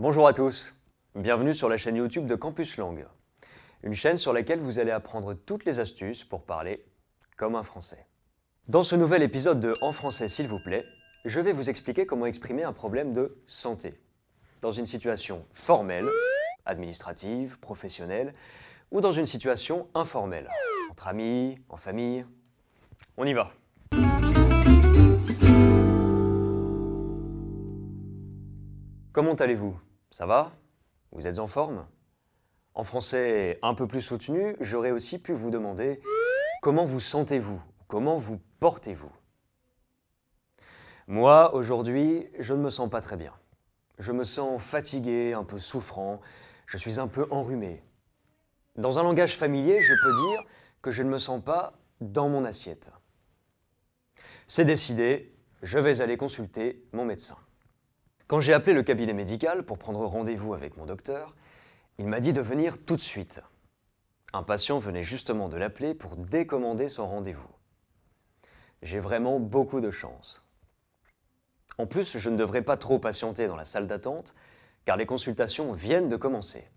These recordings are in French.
Bonjour à tous, bienvenue sur la chaîne YouTube de Campus Langue, une chaîne sur laquelle vous allez apprendre toutes les astuces pour parler comme un Français. Dans ce nouvel épisode de En français s'il vous plaît, je vais vous expliquer comment exprimer un problème de santé dans une situation formelle, administrative, professionnelle ou dans une situation informelle, entre amis, en famille. On y va. Comment allez-vous? Ça va? Vous êtes en forme? En français un peu plus soutenu, j'aurais aussi pu vous demander comment vous sentez-vous? Comment vous portez-vous? Moi, aujourd'hui, je ne me sens pas très bien. Je me sens fatigué, un peu souffrant, je suis un peu enrhumé. Dans un langage familier, je peux dire que je ne me sens pas dans mon assiette. C'est décidé, je vais aller consulter mon médecin. Quand j'ai appelé le cabinet médical pour prendre rendez-vous avec mon docteur, il m'a dit de venir tout de suite. Un patient venait justement de l'appeler pour décommander son rendez-vous. J'ai vraiment beaucoup de chance. En plus, je ne devrais pas trop patienter dans la salle d'attente, car les consultations viennent de commencer.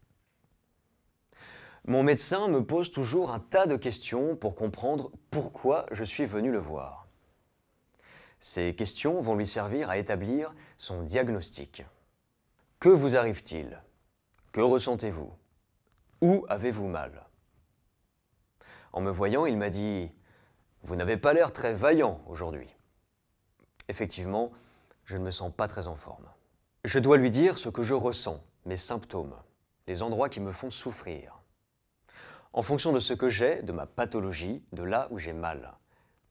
Mon médecin me pose toujours un tas de questions pour comprendre pourquoi je suis venu le voir. Ces questions vont lui servir à établir son diagnostic. Que vous arrive-t-il? Que ressentez-vous? Où avez-vous mal? En me voyant, il m'a dit « Vous n'avez pas l'air très vaillant aujourd'hui ». Effectivement, je ne me sens pas très en forme. Je dois lui dire ce que je ressens, mes symptômes, les endroits qui me font souffrir. En fonction de ce que j'ai, de ma pathologie, de là où j'ai mal.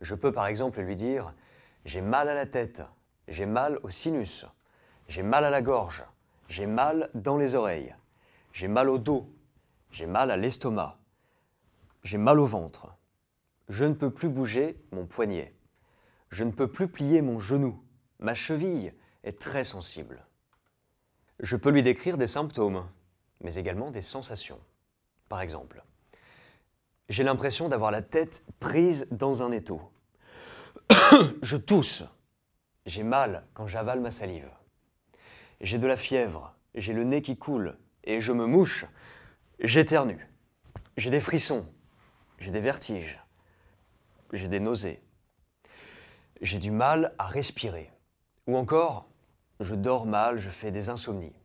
Je peux par exemple lui dire « J'ai mal à la tête, j'ai mal au sinus, j'ai mal à la gorge, j'ai mal dans les oreilles, j'ai mal au dos, j'ai mal à l'estomac, j'ai mal au ventre, je ne peux plus bouger mon poignet, je ne peux plus plier mon genou, ma cheville est très sensible. » Je peux lui décrire des symptômes, mais également des sensations. Par exemple, j'ai l'impression d'avoir la tête prise dans un étau. Je tousse. J'ai mal quand j'avale ma salive. J'ai de la fièvre, j'ai le nez qui coule et je me mouche. J'éternue. J'ai des frissons, j'ai des vertiges, j'ai des nausées. J'ai du mal à respirer. Ou encore, je dors mal, je fais des insomnies.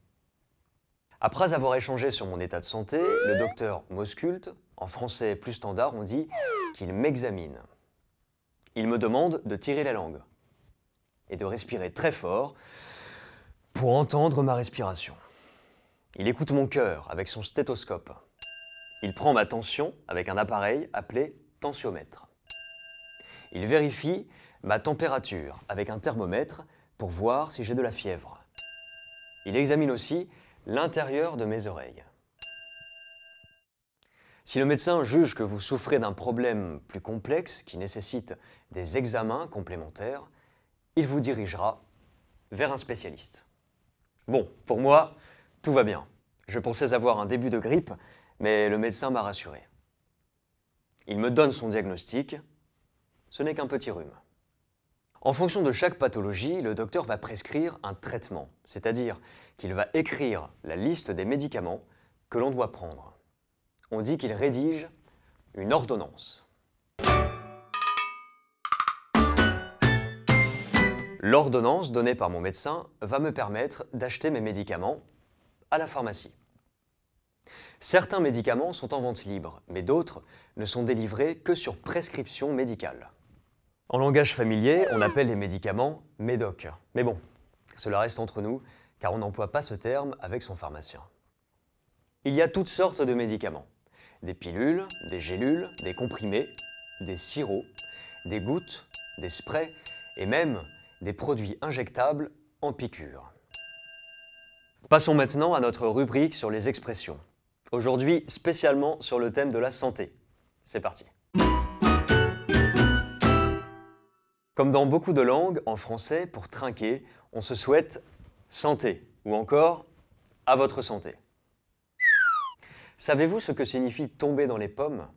Après avoir échangé sur mon état de santé, le docteur m'ausculte, en français plus standard, on dit qu'il m'examine. Il me demande de tirer la langue et de respirer très fort pour entendre ma respiration. Il écoute mon cœur avec son stéthoscope. Il prend ma tension avec un appareil appelé tensiomètre. Il vérifie ma température avec un thermomètre pour voir si j'ai de la fièvre. Il examine aussi l'intérieur de mes oreilles. Si le médecin juge que vous souffrez d'un problème plus complexe qui nécessite des examens complémentaires, il vous dirigera vers un spécialiste. Bon, pour moi, tout va bien. Je pensais avoir un début de grippe, mais le médecin m'a rassuré. Il me donne son diagnostic, ce n'est qu'un petit rhume. En fonction de chaque pathologie, le docteur va prescrire un traitement, c'est-à-dire qu'il va écrire la liste des médicaments que l'on doit prendre. On dit qu'il rédige une ordonnance. L'ordonnance donnée par mon médecin va me permettre d'acheter mes médicaments à la pharmacie. Certains médicaments sont en vente libre, mais d'autres ne sont délivrés que sur prescription médicale. En langage familier, on appelle les médicaments médoc. Mais bon, cela reste entre nous, car on n'emploie pas ce terme avec son pharmacien. Il y a toutes sortes de médicaments. Des pilules, des gélules, des comprimés, des sirops, des gouttes, des sprays et même des produits injectables en piqûres. Passons maintenant à notre rubrique sur les expressions. Aujourd'hui, spécialement sur le thème de la santé. C'est parti. Comme dans beaucoup de langues, en français, pour trinquer, on se souhaite santé ou encore à votre santé. Savez-vous ce que signifie tomber dans les pommes?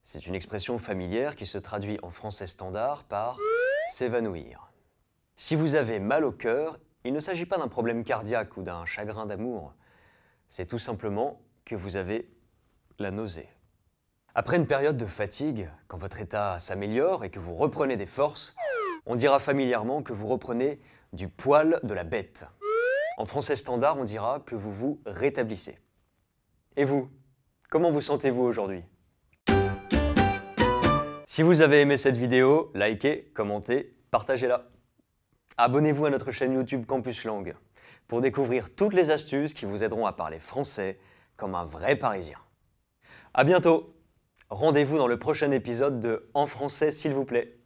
C'est une expression familière qui se traduit en français standard par s'évanouir. Si vous avez mal au cœur, il ne s'agit pas d'un problème cardiaque ou d'un chagrin d'amour. C'est tout simplement que vous avez la nausée. Après une période de fatigue, quand votre état s'améliore et que vous reprenez des forces, on dira familièrement que vous reprenez du poil de la bête. En français standard, on dira que vous vous rétablissez. Et vous, comment vous sentez-vous aujourd'hui? Si vous avez aimé cette vidéo, likez, commentez, partagez-la. Abonnez-vous à notre chaîne YouTube Campus Langue pour découvrir toutes les astuces qui vous aideront à parler français comme un vrai Parisien. À bientôt! Rendez-vous dans le prochain épisode de En français s'il vous plaît.